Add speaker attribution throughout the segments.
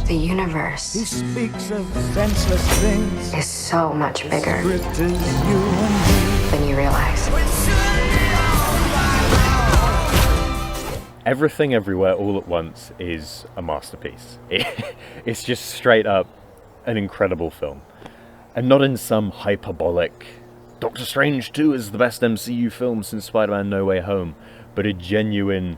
Speaker 1: The universe
Speaker 2: He speaks of senseless things
Speaker 1: is so much bigger
Speaker 2: as you and
Speaker 1: than you realize.
Speaker 3: Everything Everywhere All at Once is a masterpiece. It's just straight up an incredible film. And not in some hyperbolic, Doctor Strange 2 is the best MCU film since Spider-Man No Way Home, but a genuine,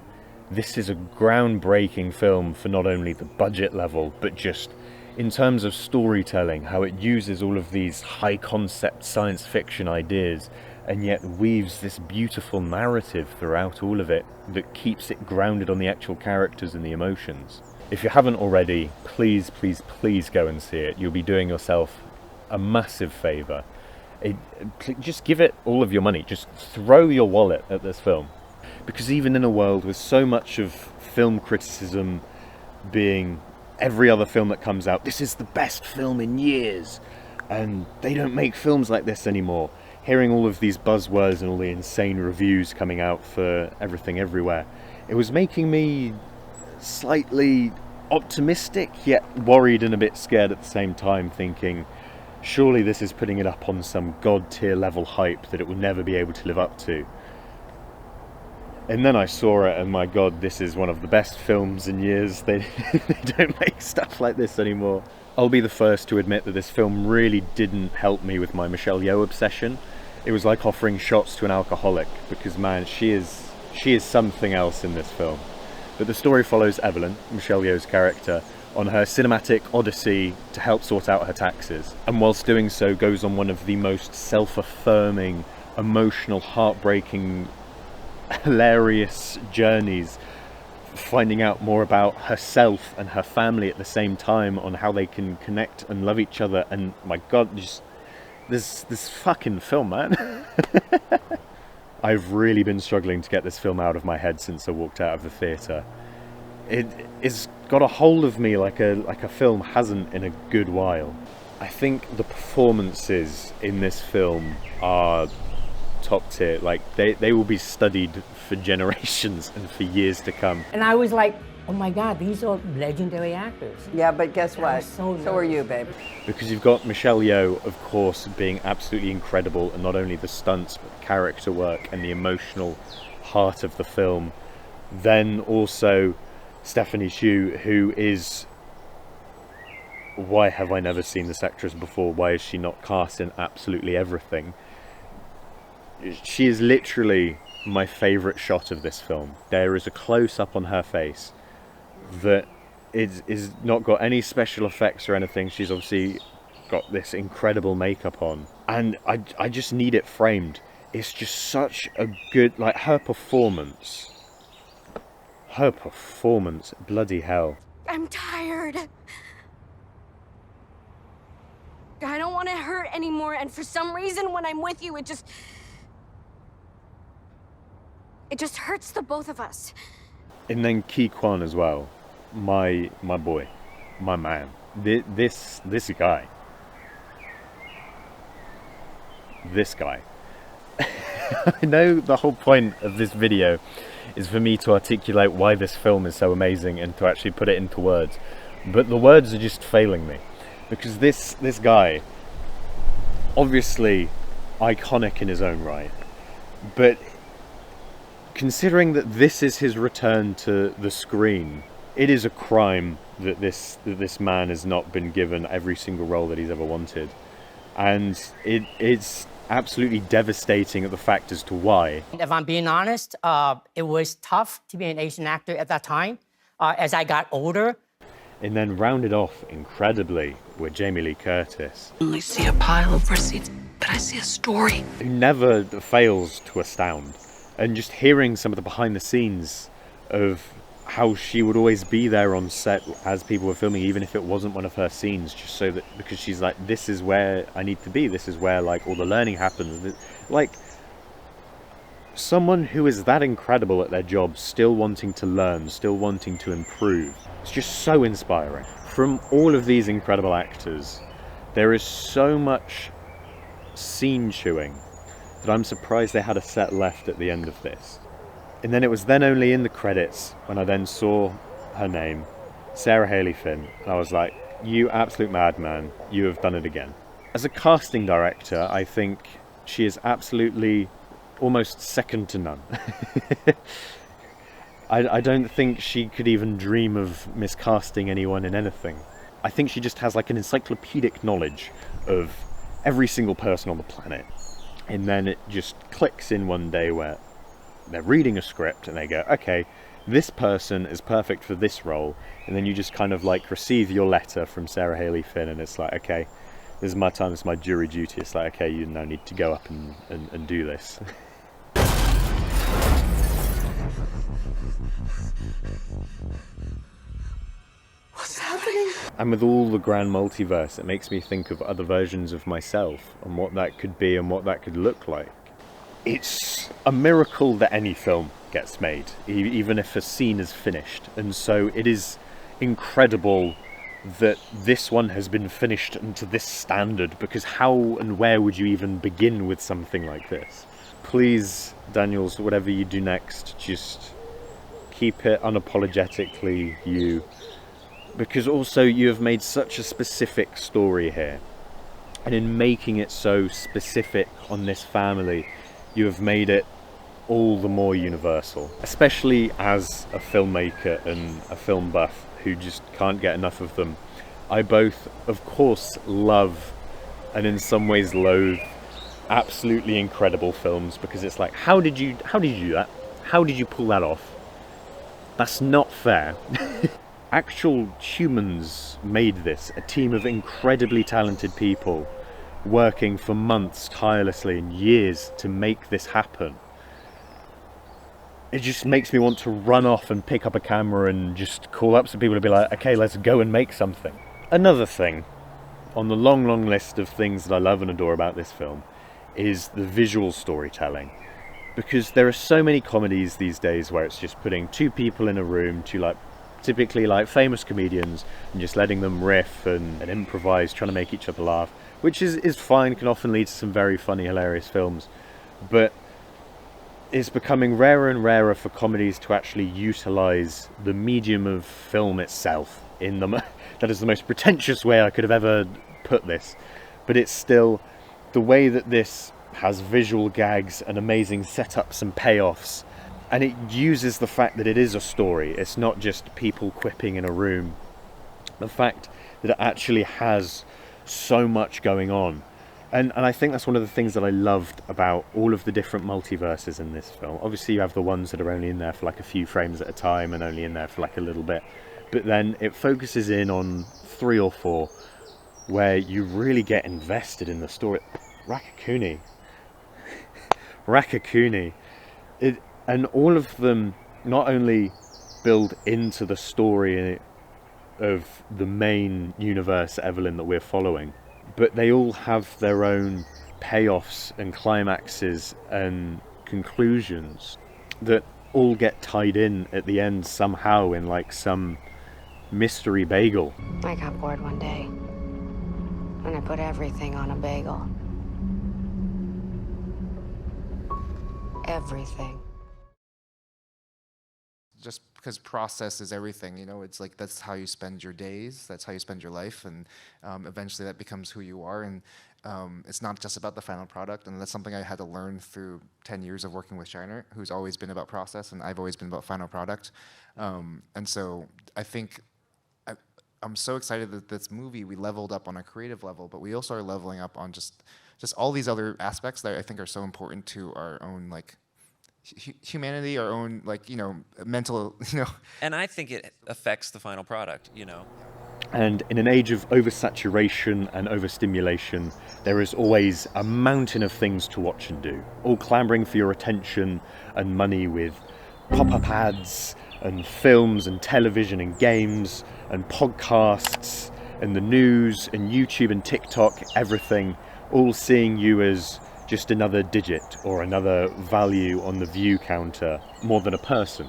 Speaker 3: this is a groundbreaking film for not only the budget level, but just in terms of storytelling, how it uses all of these high concept science fiction ideas and yet weaves this beautiful narrative throughout all of it that keeps it grounded on the actual characters and the emotions. If you haven't already, please, please, please go and see it. You'll be doing yourself a massive favour. Just give it all of your money. Just throw your wallet at this film. Because even in a world with so much of film criticism being every other film that comes out, this is the best film in years, and they don't make films like this anymore. Hearing all of these buzzwords and all the insane reviews coming out for Everything Everywhere, it was making me slightly optimistic, yet worried and a bit scared at the same time, thinking, surely this is putting it up on some god-tier level hype that it will never be able to live up to. And then I saw it, and my god, this is one of the best films in years. They don't make stuff like this anymore. I'll be the first to admit that this film really didn't help me with my Michelle Yeoh obsession. It was like offering shots to an alcoholic, because man, she is something else in this film. But the story follows Evelyn, Michelle Yeoh's character, on her cinematic odyssey to help sort out her taxes. And whilst doing so, goes on one of the most self-affirming, emotional, heartbreaking, hilarious journeys, finding out more about herself and her family at the same time, on how they can connect and love each other. And my god, just this fucking film, man. I've really been struggling to get this film out of my head since I walked out of the theatre. It's got a hold of me like a film hasn't in a good while. I think the performances in this film are top tier. Like they will be studied for generations and for years to come.
Speaker 4: And I was like, oh my god, these are legendary actors.
Speaker 5: Yeah, but guess what?
Speaker 4: So
Speaker 5: are you, babe.
Speaker 3: Because you've got Michelle Yeoh, of course, being absolutely incredible, and not only the stunts, but the character work and the emotional heart of the film. Then also Stephanie Hsu, who is... Why have I never seen this actress before? Why is she not cast in absolutely everything? She is literally my favourite shot of this film. There is a close-up on her face that is not got any special effects or anything. She's obviously got this incredible makeup on, and I just need it framed. It's just such a good, like, her performance, bloody hell.
Speaker 6: I'm tired. I don't want to hurt anymore, and for some reason when I'm with you, it just hurts the both of us.
Speaker 3: And then Ki Kwan as well, my boy, my man. This guy. I know the whole point of this video is for me to articulate why this film is so amazing and to actually put it into words, but the words are just failing me, because this guy, obviously iconic in his own right, but considering that this is his return to the screen, it is a crime that this man has not been given every single role that he's ever wanted. And it's absolutely devastating at the fact as to why.
Speaker 4: If I'm being honest, it was tough to be an Asian actor at that time. As I got older.
Speaker 3: And then rounded off incredibly with Jamie Lee Curtis.
Speaker 7: I only see a pile of receipts, but I see a story.
Speaker 3: Who never fails to astound. And just hearing some of the behind the scenes of how she would always be there on set as people were filming, even if it wasn't one of her scenes, just so that, because she's like, this is where I need to be, this is where like all the learning happens. Like, someone who is that incredible at their job, still wanting to learn, still wanting to improve, it's just so inspiring. From all of these incredible actors, there is so much scene chewing that I'm surprised they had a set left at the end of this. And then it was then only in the credits when I then saw her name, Sarah Haley Finn, and I was like, you absolute madman, you have done it again. As a casting director, I think she is absolutely almost second to none. I don't think she could even dream of miscasting anyone in anything. I think she just has like an encyclopedic knowledge of every single person on the planet. And then it just clicks in one day where they're reading a script and they go, okay, this person is perfect for this role. And then you just kind of like receive your letter from Sarah Haley Finn and it's like, okay, this is my time, this is my jury duty. It's like, okay, you now need to go up and do this.
Speaker 6: What's happening?
Speaker 3: And with all the grand multiverse, it makes me think of other versions of myself and what that could be and what that could look like. It's a miracle that any film gets made, even if a scene is finished. And so it is incredible that this one has been finished and to this standard, because how and where would you even begin with something like this? Please, Daniels, whatever you do next, just keep it unapologetically you. Because also you have made such a specific story here. And in making it so specific on this family, you have made it all the more universal. Especially as a filmmaker and a film buff who just can't get enough of them. I both, of course, love and in some ways loathe absolutely incredible films, because it's like, how did you do that? How did you pull that off? That's not fair. Actual humans made this, a team of incredibly talented people working for months tirelessly and years to make this happen. It just makes me want to run off and pick up a camera and just call up some people to be like, okay, let's go and make something. Another thing on the long list of things that I love and adore about this film is the visual storytelling. Because there are so many comedies these days where it's just putting two people in a room, typically like famous comedians, and just letting them riff and improvise, trying to make each other laugh, which is fine, can often lead to some very funny, hilarious films. But it's becoming rarer and rarer for comedies to actually utilize the medium of film itself in them. That is the most pretentious way I could have ever put this. But it's still the way that this has visual gags and amazing setups and payoffs. And it uses the fact that it is a story. It's not just people quipping in a room. The fact that it actually has so much going on. And I think that's one of the things that I loved about all of the different multiverses in this film. Obviously you have the ones that are only in there for like a few frames at a time and only in there for like a little bit. But then it focuses in on 3 or 4 where you really get invested in the story. Rakakuni. And all of them not only build into the story of the main universe, Evelyn, that we're following, but they all have their own payoffs and climaxes and conclusions that all get tied in at the end somehow in like some mystery bagel.
Speaker 1: I got bored one day, and I put everything on a bagel. Everything.
Speaker 5: Just because process is everything, you know, it's like that's how you spend your days, that's how you spend your life, and eventually that becomes who you are. And it's not just about the final product, and that's something I had to learn through 10 years of working with Shiner, who's always been about process, and I've always been about final product. And so I think I'm so excited that this movie, we leveled up on a creative level, but we also are leveling up on just all these other aspects that I think are so important to our own, like, humanity, our own, like, you know, mental, you know.
Speaker 8: And I think it affects the final product, you know.
Speaker 3: And in an age of oversaturation and overstimulation, there is always a mountain of things to watch and do, all clamoring for your attention and money with pop-up ads and films and television and games and podcasts and the news and YouTube and TikTok, everything, all seeing you as just another digit or another value on the view counter more than a person.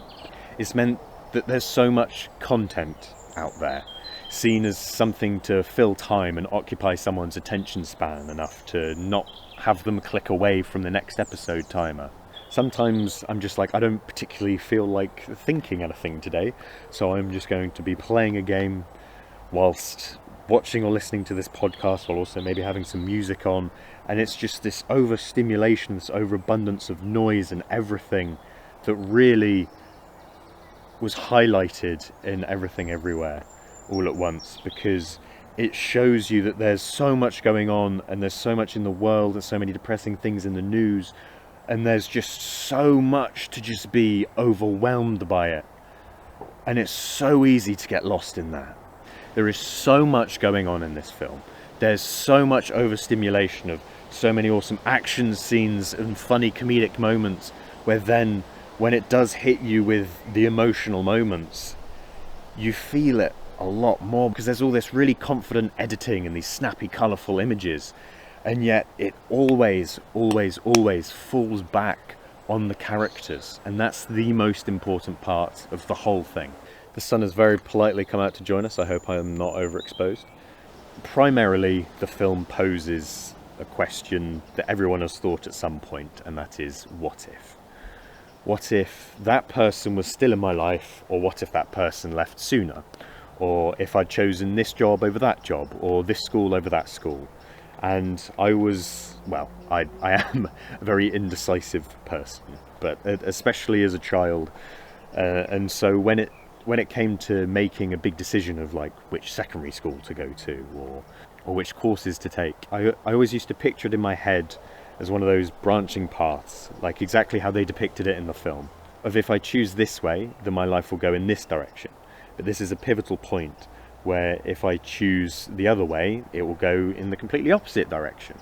Speaker 3: It's meant that there's so much content out there, seen as something to fill time and occupy someone's attention span enough to not have them click away from the next episode timer. Sometimes I'm just like, I don't particularly feel like thinking anything today, so I'm just going to be playing a game whilst watching or listening to this podcast, while also maybe having some music on, and it's just this overstimulation, this overabundance of noise and everything that really was highlighted in Everything Everywhere All at Once, because it shows you that there's so much going on, and there's so much in the world, and so many depressing things in the news, and there's just so much to just be overwhelmed by it, and it's so easy to get lost in that. There is so much going on in this film. There's so much overstimulation of so many awesome action scenes and funny comedic moments, where then when it does hit you with the emotional moments, you feel it a lot more, because there's all this really confident editing and these snappy, colourful images, and yet it always falls back on the characters, and that's the most important part of the whole thing. The sun has very politely come out to join us. I hope I am not overexposed. Primarily, the film poses a question that everyone has thought at some point, and that is, what if? What if that person was still in my life, or what if that person left sooner? Or if I'd chosen this job over that job, or this school over that school? And I was, well, I am a very indecisive person, but especially as a child. And so when it came to making a big decision of like which secondary school to go to, or which courses to take, I always used to picture it in my head as one of those branching paths, like exactly how they depicted it in the film, of if I choose this way, then my life will go in this direction. But this is a pivotal point where if I choose the other way, it will go in the completely opposite direction,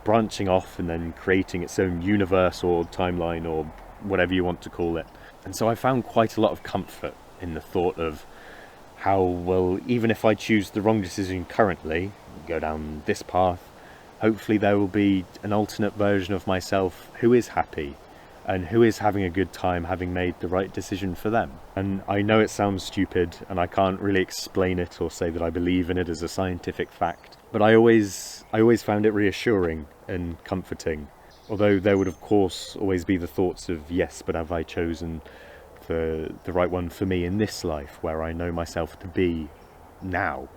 Speaker 3: branching off and then creating its own universe or timeline or whatever you want to call it. And so I found quite a lot of comfort in the thought of how, well, even if I choose the wrong decision currently, go down this path, hopefully there will be an alternate version of myself who is happy and who is having a good time, having made the right decision for them. And I know it sounds stupid, and I can't really explain it or say that I believe in it as a scientific fact, but I always found it reassuring and comforting. Although there would of course always be the thoughts of, yes, but have I chosen the right one for me in this life, where I know myself to be now?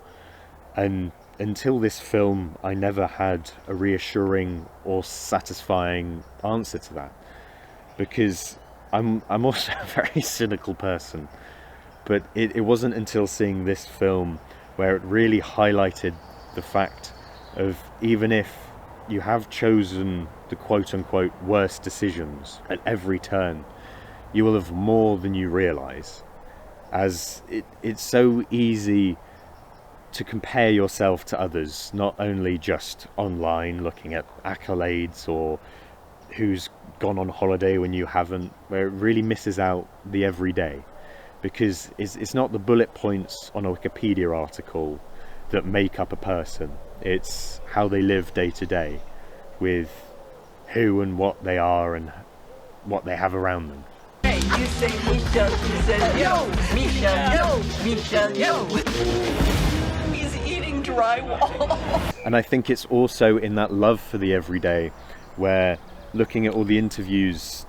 Speaker 3: And until this film, I never had a reassuring or satisfying answer to that, because I'm also a very cynical person. But it wasn't until seeing this film where it really highlighted the fact of, even if you have chosen the quote-unquote worst decisions at every turn, you will have more than you realise. As it's so easy to compare yourself to others, not only just online, looking at accolades or who's gone on holiday when you haven't, where it really misses out the everyday. Because it's not the bullet points on a Wikipedia article that make up a person. It's how they live day to day, with who and what they are and what they have around them.
Speaker 9: Hey, you say Misha, you say yo, Misha, yo. He's eating drywall.
Speaker 3: And I think it's also in that love for the everyday, where looking at all the interviews,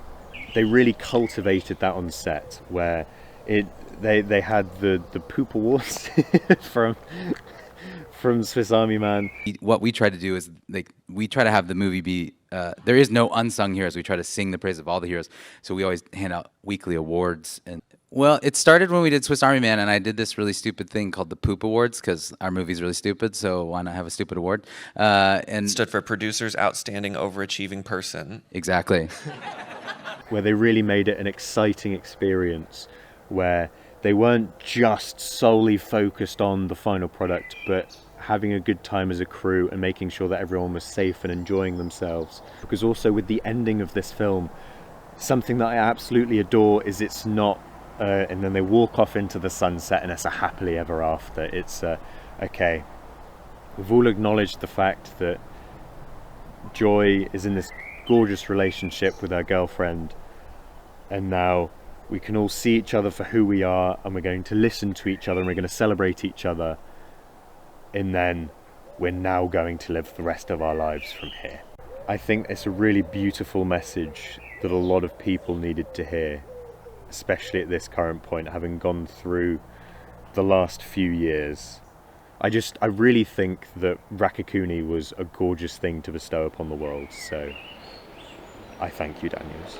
Speaker 3: they really cultivated that on set, where they had the poop awards from Swiss Army Man.
Speaker 10: What we try to do is, like, we try to have the movie be, there is no unsung heroes. We try to sing the praise of all the heroes. So we always hand out weekly awards. And well, it started when we did Swiss Army Man, and I did this really stupid thing called the Poop Awards, because our movie's really stupid, so why not have a stupid award? And
Speaker 8: Stood for Producer's Outstanding Overachieving Person.
Speaker 10: Exactly.
Speaker 3: Where they really made it an exciting experience, where they weren't just solely focused on the final product, but having a good time as a crew and making sure that everyone was safe and enjoying themselves. Because also with the ending of this film, something that I absolutely adore is it's not, and then they walk off into the sunset and it's a happily ever after. It's, okay, we've all acknowledged the fact that Joy is in this gorgeous relationship with her girlfriend, and now we can all see each other for who we are, and we're going to listen to each other, and we're going to celebrate each other, and then we're now going to live the rest of our lives from here. I think it's a really beautiful message that a lot of people needed to hear, especially at this current point, having gone through the last few years. I really think that Rakakuni was a gorgeous thing to bestow upon the world, so I thank you, Daniels.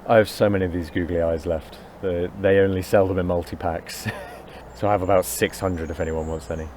Speaker 3: I have so many of these googly eyes left. They only sell them in multi-packs. So I have about 600 if anyone wants any.